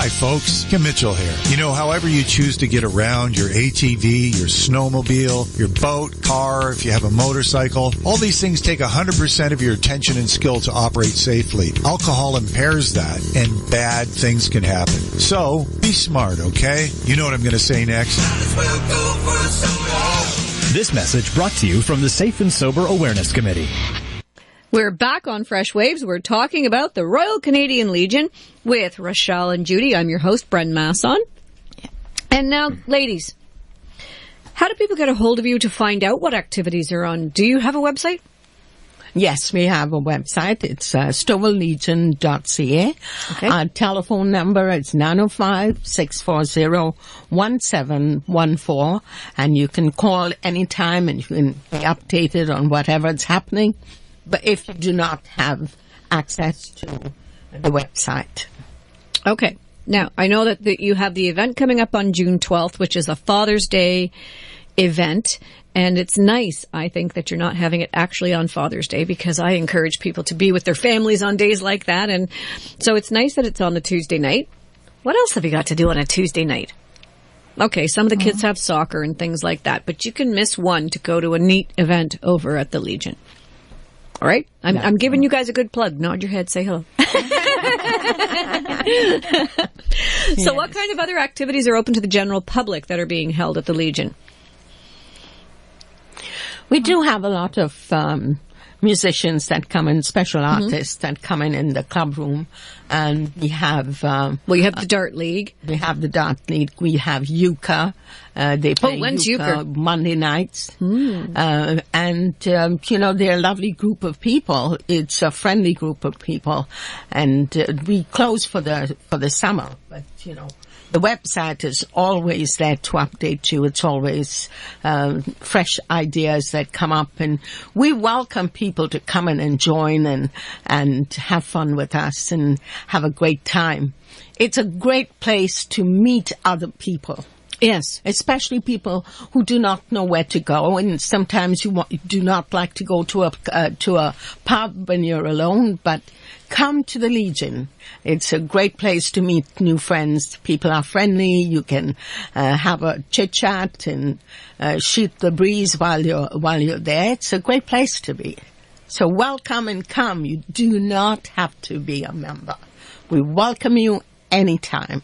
Hi, folks. Kim Mitchell here. You know, however you choose to get around, your ATV, your snowmobile, your boat, car, if you have a motorcycle, all these things take 100% of your attention and skill to operate safely. Alcohol impairs that, and bad things can happen. So, be smart, okay? You know what I'm going to say next. This message brought to you from the Safe and Sober Awareness Committee. We're back on Freshwaves. We're talking about the Royal Canadian Legion with Rochelle and Judy. I'm your host, Bren Masson. And now, ladies, how do people get a hold of you to find out what activities are on? Do you have a website? Yes, we have a website. It's stouffvillelegion.ca. Okay. Our telephone number is 905-640-1714. And you can call anytime and you can be updated on whatever's happening. But if you do not have access to the website. Okay. Now, I know that you have the event coming up on June 12th, which is a Father's Day event. And it's nice, I think, that you're not having it actually on Father's Day, because I encourage people to be with their families on days like that. And so it's nice that it's on the Tuesday night. What else have you got to do on a Tuesday night? Okay, some of the kids have soccer and things like that, but you can miss one to go to a neat event over at the Legion. All right? I'm giving you guys a good plug. Nod your head, say hello. So what kind of other activities are open to the general public that are being held at the Legion? We do have a lot of musicians that come in, special artists that come in the club room. And we have... you have the Dart League. We have the Dart League. We have euchre. They play euchre Monday nights. And, you know, they're a lovely group of people. It's a friendly group of people. And we close for the summer. But, you know, the website is always there to update you. It's always fresh ideas that come up. And we welcome people to come in and join and have fun with us and have a great time. It's a great place to meet other people. Yes. Especially people who do not know where to go, and sometimes you do not like to go to a pub when you're alone, but come to the Legion. It's a great place to meet new friends. People are friendly. You can have a chit-chat and shoot the breeze while you're there. It's a great place to be. So welcome and come. You do not have to be a member. We welcome you anytime.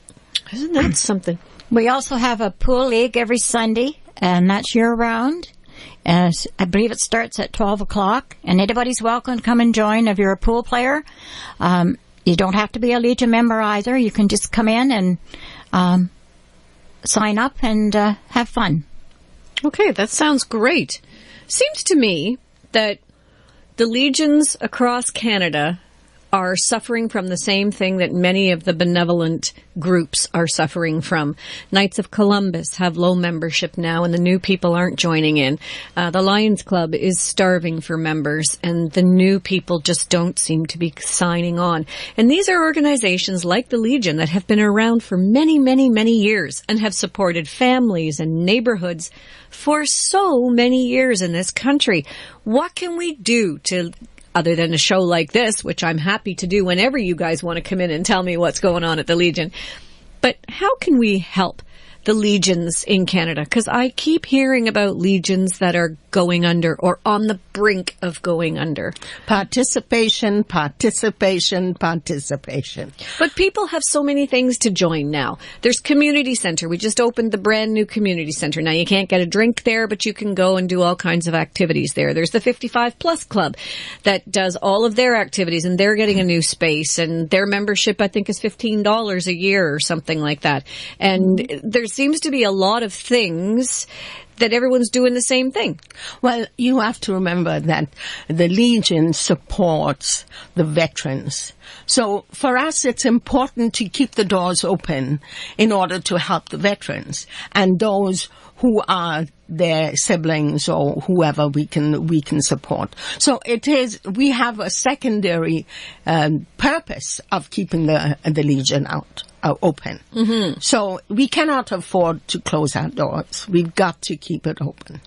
Isn't that something? We also have a pool league every Sunday, and that's year-round. I believe it starts at 12 o'clock, and anybody's welcome to come and join if you're a pool player. You don't have to be a Legion member either. You can just come in and sign up and have fun. Okay, that sounds great. Seems to me that the Legions across Canada are suffering from the same thing that many of the benevolent groups are suffering from. Knights of Columbus have low membership now, and the new people aren't joining in. The Lions Club is starving for members, and the new people just don't seem to be signing on. And these are organizations like the Legion that have been around for many, many, many years and have supported families and neighborhoods for so many years in this country. What can we do to, other than a show like this, which I'm happy to do whenever you guys want to come in and tell me what's going on at the Legion. But how can we help the Legions in Canada? Because I keep hearing about Legions that are going under or on the brink of going under. Participation, participation, participation. But people have so many things to join now. There's community center. We just opened the brand new community center. Now you can't get a drink there, but you can go and do all kinds of activities there. There's the 55 Plus Club that does all of their activities, and they're getting a new space, and their membership I think is $15 a year or something like that. And there seems to be a lot of things that everyone's doing the same thing. Well, you have to remember that the Legion supports the veterans. So for us, it's important to keep the doors open in order to help the veterans and those who are their siblings or whoever we can support. So we have a secondary purpose of keeping the Legion open. Mm-hmm. So we cannot afford to close our doors. We've got to keep it open.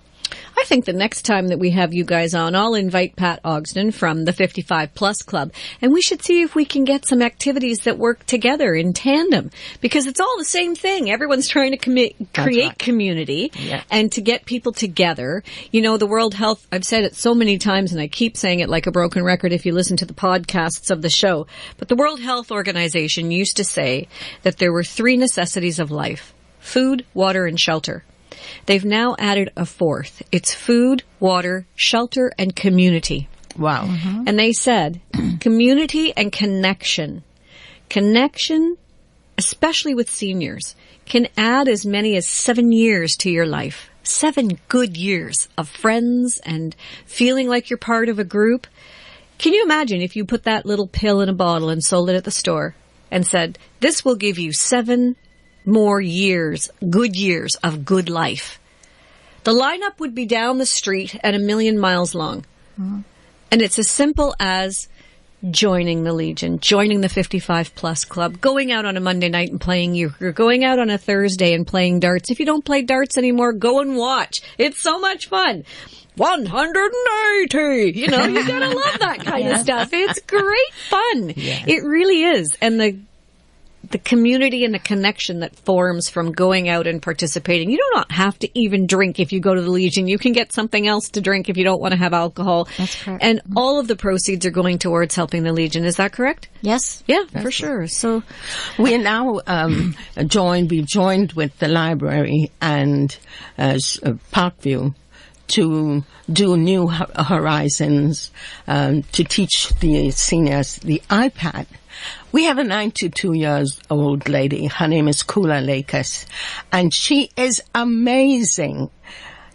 I think the next time that we have you guys on, I'll invite Pat Ogston from the 55 Plus Club, and we should see if we can get some activities that work together in tandem, because it's all the same thing. Everyone's trying to create community and to get people together. You know, the World Health, I've said it so many times, and I keep saying it like a broken record if you listen to the podcasts of the show, but the World Health Organization used to say that there were 3 necessities of life: food, water, and shelter. They've now added a 4th. It's food, water, shelter, and community. Wow. Mm-hmm. And they said community and connection. Connection, especially with seniors, can add as many as 7 years to your life. 7 good years of friends and feeling like you're part of a group. Can you imagine if you put that little pill in a bottle and sold it at the store and said, this will give you 7 more years, good years of good life? The lineup would be down the street and 1,000,000 miles long. Mm-hmm. And it's as simple as joining the Legion, joining the 55 Plus Club, going out on a Monday night and playing euchre, going out on a Thursday and playing darts. If you don't play darts anymore, go and watch. It's so much fun. 180! You know, you gotta love that kind of stuff. It's great fun. Yeah. It really is. And the community and the connection that forms from going out and participating. You do not have to even drink if you go to the Legion. You can get something else to drink if you don't want to have alcohol. That's correct. And all of the proceeds are going towards helping the Legion. Is that correct? Yes. Yeah, for sure. So we are now we've joined with the library and Parkview to do New Horizons, to teach the seniors the iPad. We have a 92-year-old lady. Her name is Kula Lakers, and she is amazing.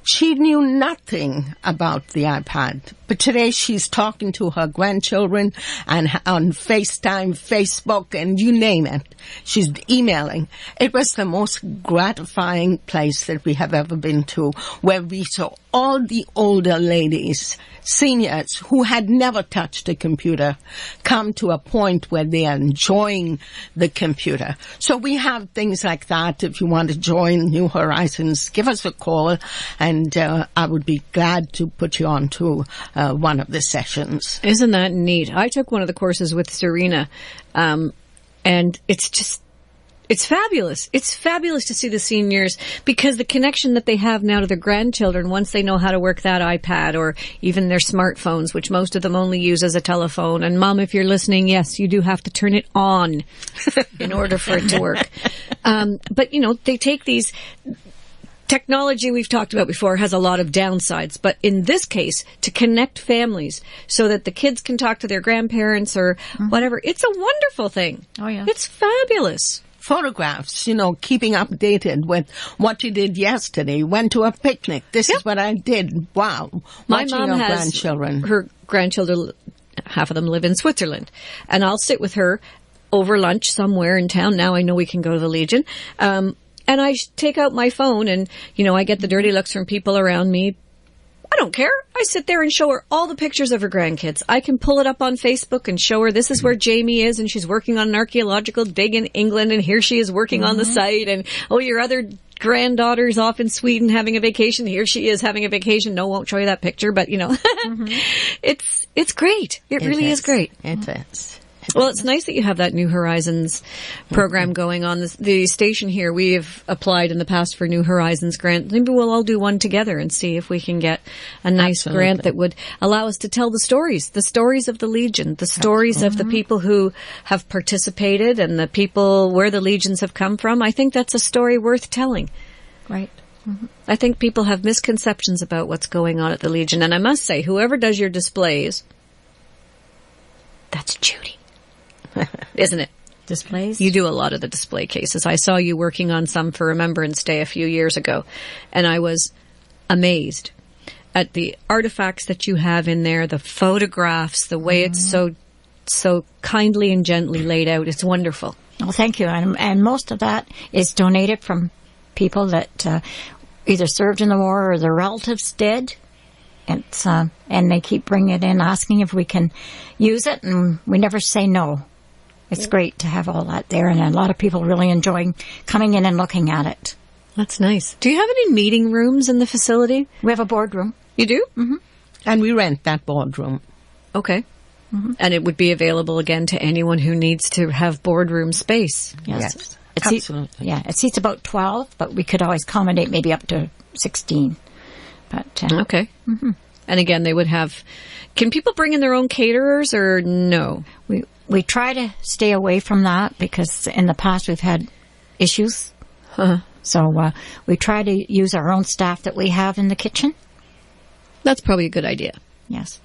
She knew nothing about the iPad, but today she's talking to her grandchildren and on FaceTime, Facebook, and you name it. She's emailing. It was the most gratifying place that we have ever been to, where we saw all the older ladies, seniors who had never touched a computer, come to a point where they are enjoying the computer. So we have things like that. If you want to join New Horizons, give us a call, and I would be glad to put you on to one of the sessions. Isn't that neat? I took one of the courses with Serena, and it's fabulous. It's fabulous to see the seniors, because the connection that they have now to their grandchildren, once they know how to work that iPad or even their smartphones, which most of them only use as a telephone. And Mom, if you're listening, yes, you do have to turn it on in order for it to work. But, you know, they take these... Technology we've talked about before has a lot of downsides, but in this case, to connect families so that the kids can talk to their grandparents or whatever, it's a wonderful thing. Oh, yeah. It's fabulous. Photographs, you know, keeping updated with what you did yesterday. Went to a picnic. This is what I did. Wow. My mom has her grandchildren, half of them live in Switzerland, and I'll sit with her over lunch somewhere in town. Now I know we can go to the Legion. And I take out my phone and, you know, I get the dirty looks from people around me. I don't care. I sit there and show her all the pictures of her grandkids. I can pull it up on Facebook and show her this is where Jamie is, and she's working on an archaeological dig in England, and here she is working on the site, and oh, your other granddaughter's off in Sweden having a vacation. Here she is having a vacation. No, won't show you that picture, but you know, it's great. It really is great. It is. Well, it's nice that you have that New Horizons program going on. The station here, we have applied in the past for New Horizons grant. Maybe we'll all do one together and see if we can get a nice grant that would allow us to tell the stories of the Legion, the stories of the people who have participated and the people where the Legions have come from. I think that's a story worth telling. Right. I think people have misconceptions about what's going on at the Legion. And I must say, whoever does your displays, that's Judy. Isn't it? Displays? You do a lot of the display cases. I saw you working on some for Remembrance Day a few years ago, and I was amazed at the artifacts that you have in there, the photographs, the way it's so kindly and gently laid out. It's wonderful. Well, thank you. And most of that is donated from people that either served in the war or their relatives did. It's and they keep bringing it in, asking if we can use it, and we never say no. It's great to have all that there, and a lot of people really enjoying coming in and looking at it. That's nice. Do you have any meeting rooms in the facility? We have a boardroom. You do? Mm-hmm. And we rent that boardroom. Okay. Mm-hmm. And it would be available again to anyone who needs to have boardroom space. Yes. Absolutely. It seats about 12, but we could always accommodate maybe up to 16. But okay. Mm-hmm. And again, they would have... Can people bring in their own caterers or no? We try to stay away from that because in the past we've had issues. Uh-huh. So we try to use our own staff that we have in the kitchen. That's probably a good idea. Yes.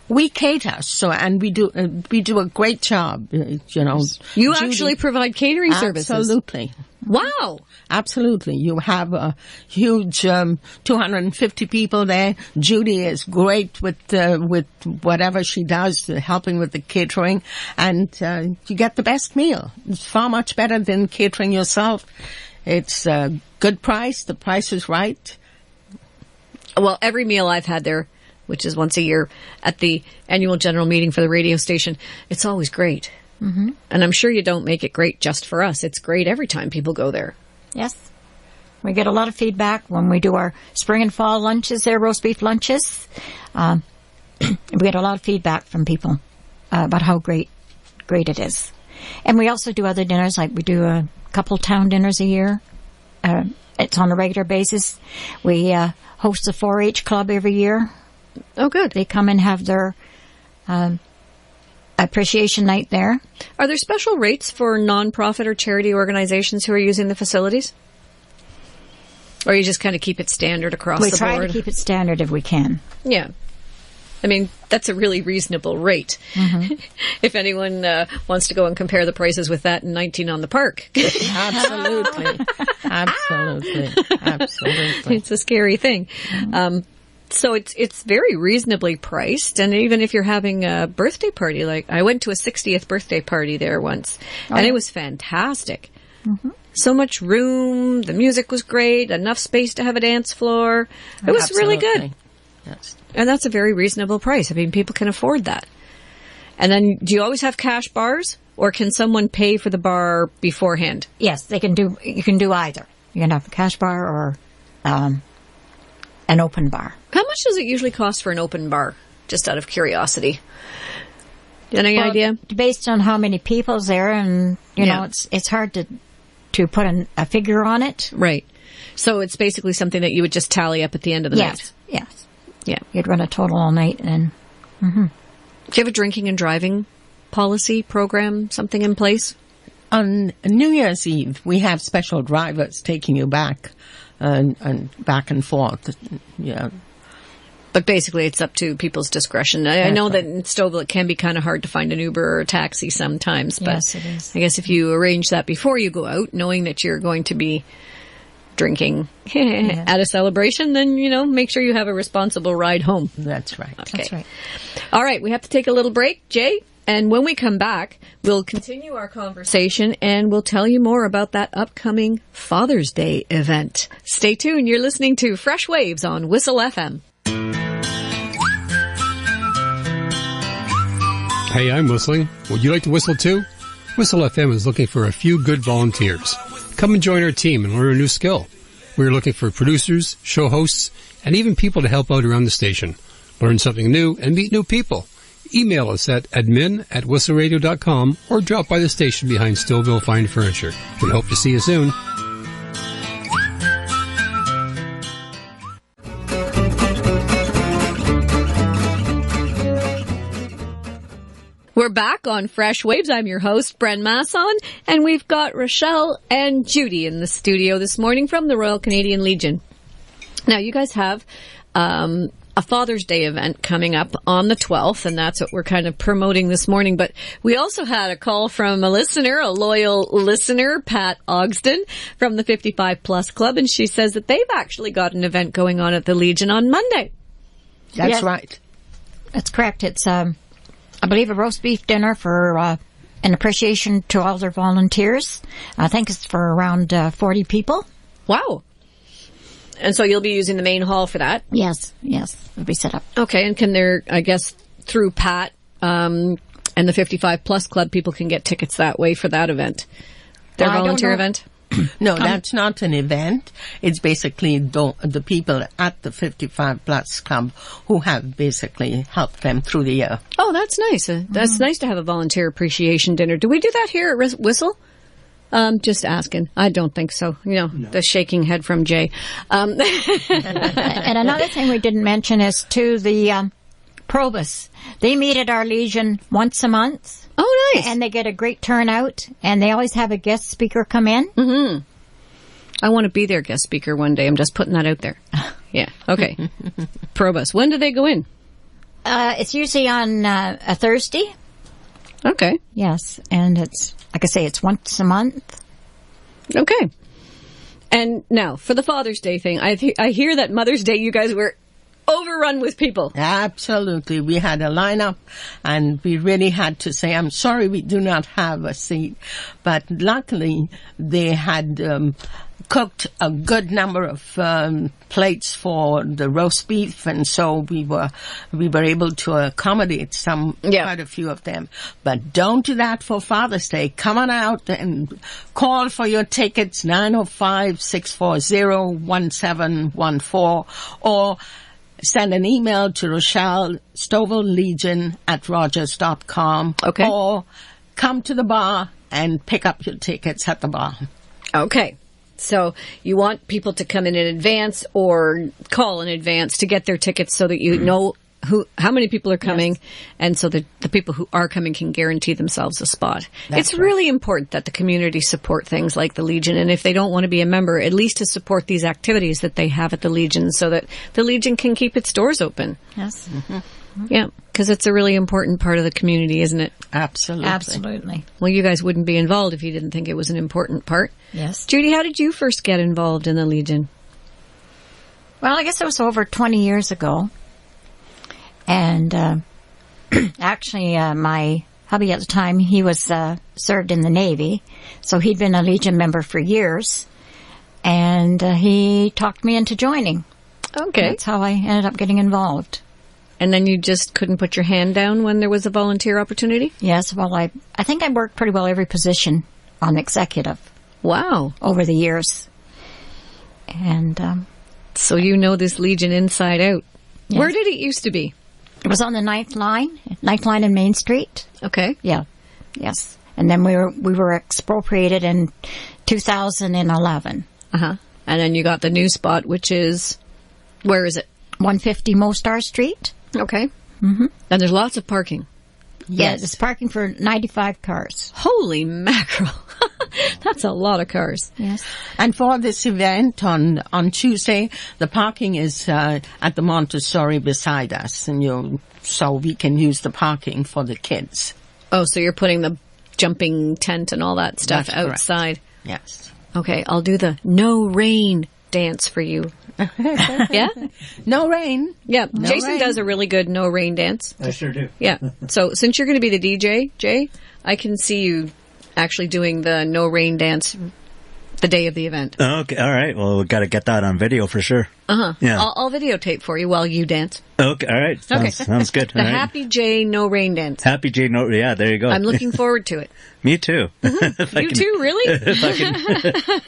We cater, and we do a great job. You know, you actually provide catering services. Absolutely. Wow. Absolutely. You have a huge 250 people there. Judy is great with whatever she does, helping with the catering, and you get the best meal. It's far much better than catering yourself. It's a good price. The price is right. Well, every meal I've had there, which is once a year at the annual general meeting for the radio station, it's always great. Mm-hmm. And I'm sure you don't make it great just for us. It's great every time people go there. Yes. We get a lot of feedback when we do our spring and fall lunches there, roast beef lunches. We get a lot of feedback from people about how great it is. And we also do other dinners, like we do a couple town dinners a year. It's on a regular basis. We host a 4-H club every year. Oh, good. They come and have their appreciation night there. Are there special rates for nonprofit or charity organizations who are using the facilities? Or you just kind of keep it standard across the board? We try to keep it standard if we can. Yeah. I mean, that's a really reasonable rate. Mm-hmm. If anyone wants to go and compare the prices with that in 19 on the Park. Absolutely. Absolutely. It's a scary thing. Mm-hmm. So it's very reasonably priced, and even if you're having a birthday party, like I went to a 60th birthday party there once, and it was fantastic. Mm-hmm. So much room, the music was great, enough space to have a dance floor. It was really good. Yes. And that's a very reasonable price. I mean, people can afford that. And then, do you always have cash bars, or can someone pay for the bar beforehand? Yes, you can do either. You can have a cash bar or an open bar. How much does it usually cost for an open bar? Just out of curiosity. Any idea? Based on how many people's there, and you know, it's hard to put a figure on it. Right. So it's basically something that you would just tally up at the end of the night. Yes. Yeah. You'd run a total all night, and. Mm-hmm. Do you have a drinking and driving policy program, something in place? On New Year's Eve, we have special drivers taking you back and back and forth. Yeah. But basically, it's up to people's discretion. I know that in Stouffville, it can be kind of hard to find an Uber or a taxi sometimes. But yes, it is. I guess if you arrange that before you go out, knowing that you're going to be drinking at a celebration, then, you know, make sure you have a responsible ride home. That's right. Okay. That's right. All right, we have to take a little break, Jay. And when we come back, we'll continue our conversation and we'll tell you more about that upcoming Father's Day event. Stay tuned. You're listening to Fresh Waves on Whistle FM. Hey, I'm whistling. Would you like to whistle too? Whistle FM is looking for a few good volunteers. Come and join our team and learn a new skill. We're looking for producers, show hosts, and even people to help out around the station. Learn something new and meet new people. Email us at admin@whistleradio.com or drop by the station behind Stouffville Fine Furniture. We hope to see you soon. We're back on Fresh Waves. I'm your host, Bren Masson, and we've got Rochelle and Judy in the studio this morning from the Royal Canadian Legion. Now, you guys have a Father's Day event coming up on the 12th, and that's what we're kind of promoting this morning. But we also had a call from a listener, a loyal listener, Pat Ogston from the 55 Plus Club, and she says that they've actually got an event going on at the Legion on Monday. That's right. That's correct. It's I believe a roast beef dinner for an appreciation to all their volunteers. I think it's for around 40 people. Wow. And so you'll be using the main hall for that? Yes, it'll be set up. Okay, and can there, I guess, through Pat and the 55 Plus Club, people can get tickets that way for that event? Their volunteer event? No, that's not an event. It's basically the people at the 55 Plus Club who have basically helped them through the year. Oh, that's nice. That's nice to have a volunteer appreciation dinner. Do we do that here at Whistle? Just asking. I don't think so. No. The shaking head from Jay. And another thing we didn't mention is to the Probus. They meet at our Legion once a month. Oh, nice. And they get a great turnout, and they always have a guest speaker come in. Mm-hmm. I want to be their guest speaker one day. I'm just putting that out there. Yeah. Okay. Probus. When do they go in? It's usually on a Thursday. Okay. Yes. And it's, like I say, it's once a month. Okay. And now, for the Father's Day thing, I hear that Mother's Day you guys were overrun with people. Absolutely. We had a lineup and we really had to say, I'm sorry we do not have a seat. But luckily they had cooked a good number of plates for the roast beef, and so we were able to accommodate quite a few of them. But don't do that for Father's Day. Come on out and call for your tickets, 905-640-1714, or send an email to Rochelle, Stouffville Legion @rogers.com. Okay. Or come to the bar and pick up your tickets at the bar. Okay. So you want people to come in advance or call in advance to get their tickets so that you know how many people are coming, yes, and so that the people who are coming can guarantee themselves a spot. It's really important that the community support things like the Legion, and if they don't want to be a member, at least to support these activities that they have at the Legion so that the Legion can keep its doors open. Yes. Mm-hmm. Yeah, because it's a really important part of the community, isn't it? Absolutely. Absolutely. Well, you guys wouldn't be involved if you didn't think it was an important part. Yes. Judy, how did you first get involved in the Legion? Well, I guess it was over 20 years ago. And actually, my hubby at the time, he was served in the Navy, so he'd been a Legion member for years, and he talked me into joining. Okay. That's how I ended up getting involved. And then you just couldn't put your hand down when there was a volunteer opportunity? Yes, well, I think I worked pretty well every position on executive. Wow. Over the years. And so you know this Legion inside out. Yes. Where did it used to be? It was on the 9th line in Main Street. Okay. Yeah. Yes. And then we were expropriated in 2011. Uh-huh. And then you got the new spot, which is, where is it? 150 Mostar Street. Okay. Mm-hmm. And there's lots of parking. Yes. Yeah, there's parking for 95 cars. Holy mackerel. That's a lot of cars. Yes. And for this event on Tuesday, the parking is at the Montessori beside us, and so we can use the parking for the kids. Oh, so you're putting the jumping tent and all that stuff That's outside? Correct. Yes. Okay, I'll do the no rain dance for you. Yeah? No rain. Yeah. No Jason rain. does a really good no rain dance. I sure do. Yeah. So since you're going to be the DJ, Jay, I can see you actually doing the no rain dance the day of the event. Okay. All right. Well, we've got to get that on video for sure. Uh-huh. Yeah. I'll videotape for you while you dance. Okay. All right. Sounds good. The all right. Happy Jay no rain dance. Happy Jay no. Yeah, there you go. I'm looking forward to it. Me too. Mm-hmm. You too, really? If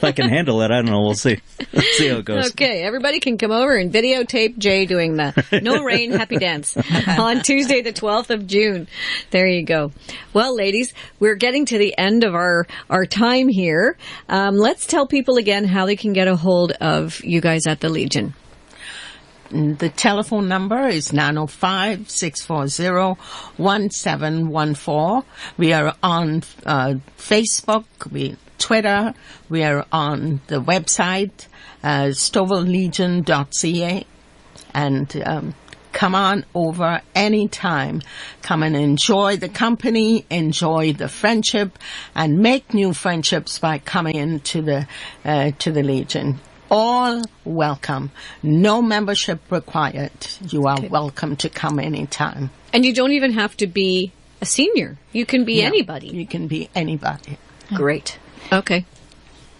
I can handle it, I don't know. We'll see. Let's see how it goes. Okay, everybody can come over and videotape Jay doing the no rain happy dance on Tuesday, the 12th of June. There you go. Well, ladies, we're getting to the end of our time here. Let's tell people again how they can get a hold of you guys at the Legion. The telephone number is 905-640-1714. We are on Facebook, Twitter. We are on the website, stouffvillelegion.ca. And come on over anytime. Come and enjoy the company, enjoy the friendship, and make new friendships by coming into the Legion. All welcome. No membership required. You are welcome to come anytime. And you don't even have to be a senior. You can be anybody. You can be anybody. Great. Okay.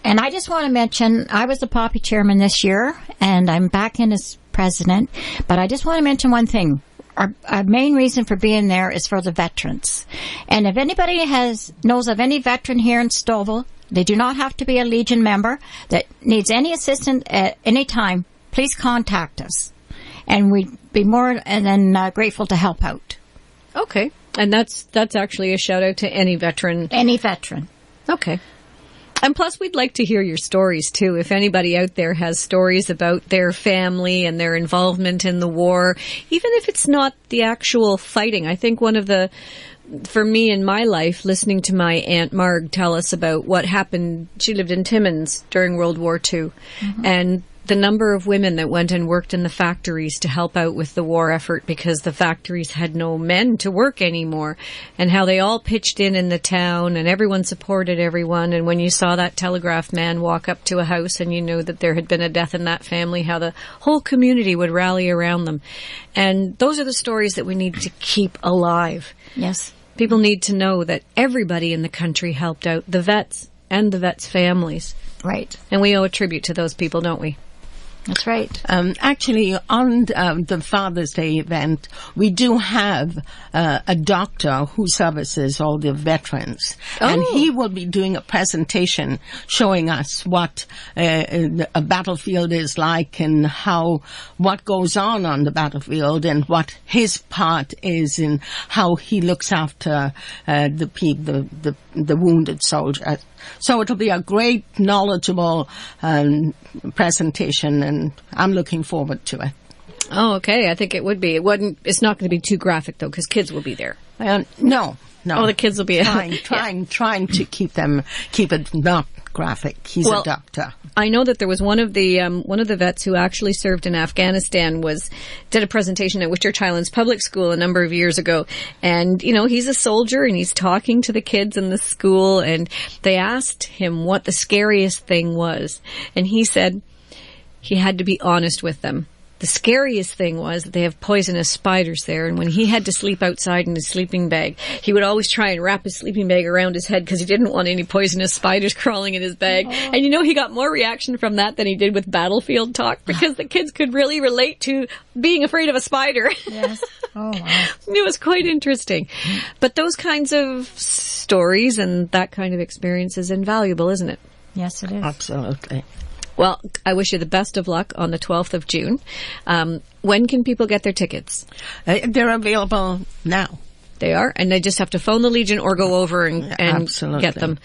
And I just want to mention, I was the Poppy chairman this year, and I'm back in as president. But I just want to mention one thing. Our main reason for being there is for the veterans. And if anybody knows of any veteran here in Stouffville, They do not have to be a Legion member. That needs any assistance at any time, please contact us. And we'd be more than grateful to help out. Okay. And that's actually a shout out to any veteran. Any veteran. Okay. And plus, we'd like to hear your stories, too. If anybody out there has stories about their family and their involvement in the war, even if it's not the actual fighting. I think for me in my life, listening to my Aunt Marg tell us about what happened, she lived in Timmins during World War II, and the number of women that went and worked in the factories to help out with the war effort because the factories had no men to work anymore, and how they all pitched in the town and everyone supported everyone. And when you saw that telegraph man walk up to a house and you knew that there had been a death in that family, how the whole community would rally around them. And those are the stories that we need to keep alive. Yes. People need to know that everybody in the country helped out, the vets and the vets' families. Right. And we owe a tribute to those people, don't we? That's right. Actually, on the Father's Day event, we do have a doctor who services all the veterans. Oh. And he will be doing a presentation showing us what a battlefield is like and what goes on the battlefield and what his part is in how he looks after the wounded soldiers. So it'll be a great, knowledgeable presentation, and I'm looking forward to it. Oh, okay. I think it would be. It's not going to be too graphic, though, because kids will be there. No. Oh, the kids will be trying to keep it not graphic. He's a doctor. I know that there was one of the vets who actually served in Afghanistan did a presentation at Whitchurch Highlands Public School a number of years ago, and he's a soldier and he's talking to the kids in the school, and they asked him what the scariest thing was, and he said he had to be honest with them. The scariest thing was that they have poisonous spiders there, and when he had to sleep outside in his sleeping bag, he would always try and wrap his sleeping bag around his head because he didn't want any poisonous spiders crawling in his bag. Oh. And he got more reaction from that than he did with battlefield talk because the kids could really relate to being afraid of a spider. Yes. Oh, wow. It was quite interesting. But those kinds of stories and that kind of experience is invaluable, isn't it? Yes, it is. Absolutely. Well, I wish you the best of luck on the 12th of June. When can people get their tickets? They're available now. They are? And they just have to phone the Legion or go over and get them.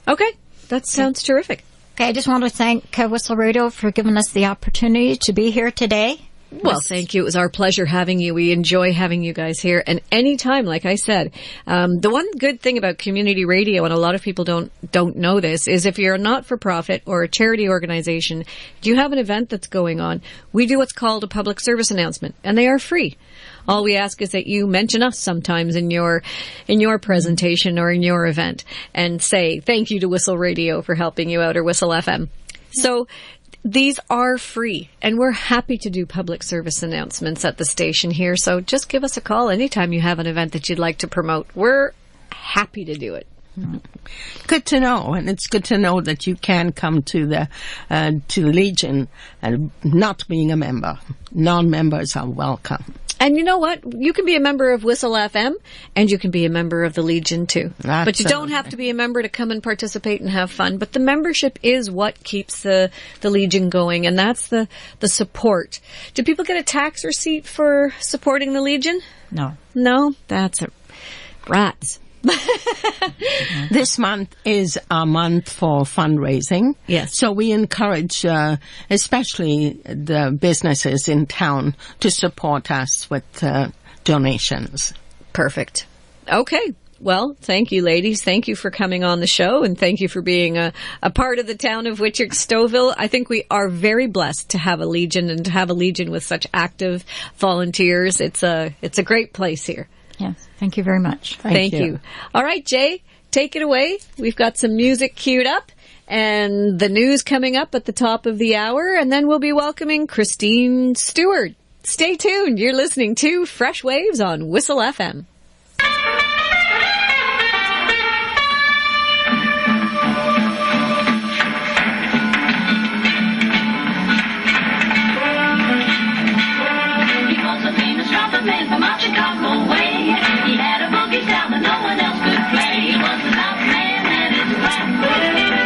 Okay. That sounds terrific. Okay, I just want to thank Whistle Radio for giving us the opportunity to be here today. Well, thank you. It was our pleasure having you. We enjoy having you guys here. And anytime, like I said, the one good thing about community radio, and a lot of people don't know this, is if you're a not-for-profit or a charity organization, do you have an event that's going on, we do what's called a public service announcement, and they are free. All we ask is that you mention us sometimes in your presentation or in your event and say thank you to Whistle Radio for helping you out, or Whistle FM. So these are free, and we're happy to do public service announcements at the station here. So just give us a call anytime you have an event that you'd like to promote. We're happy to do it. Good to know, and it's good to know that you can come to the Legion and not being a member. Non-members are welcome. And you know what? You can be a member of Whistle FM, and you can be a member of the Legion, too. Absolutely. But you don't have to be a member to come and participate and have fun. But the membership is what keeps the Legion going, and that's the support. Do people get a tax receipt for supporting the Legion? No. No? That's rats. This month is a month for fundraising. Yes. So we encourage, especially the businesses in town, to support us with donations. Perfect. Okay. Well, thank you, ladies. Thank you for coming on the show, and thank you for being a part of the town of Whitchurch Stouffville. I think we are very blessed to have a Legion, and to have a Legion with such active volunteers. It's a great place here. Yes. Thank you very much. Thank you. All right, Jay, take it away. We've got some music queued up and the news coming up at the top of the hour, and then we'll be welcoming Christine Stewart. Stay tuned. You're listening to Freshwaves on Whistle FM. Man from out Chicago way. He had a boogie style that no one else could play. He was the South man at his craft.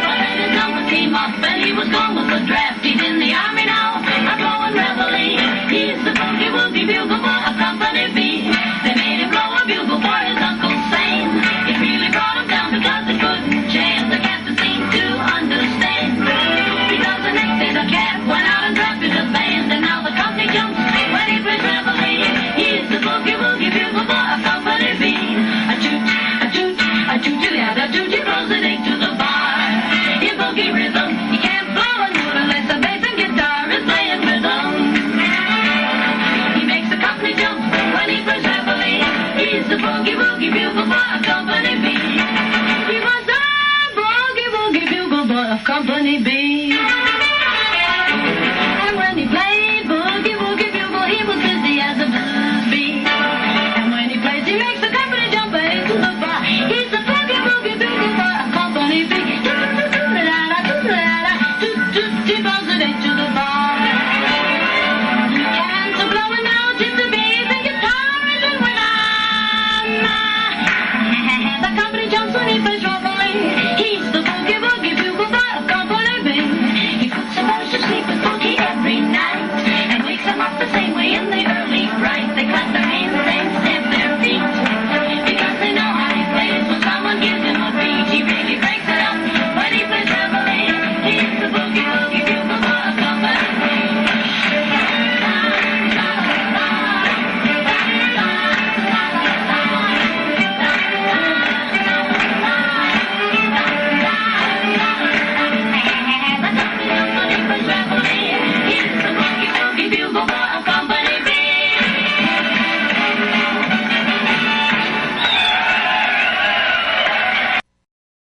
boogie woogie bugle boy of Company B. He was the boogie woogie bugle boy of Company B.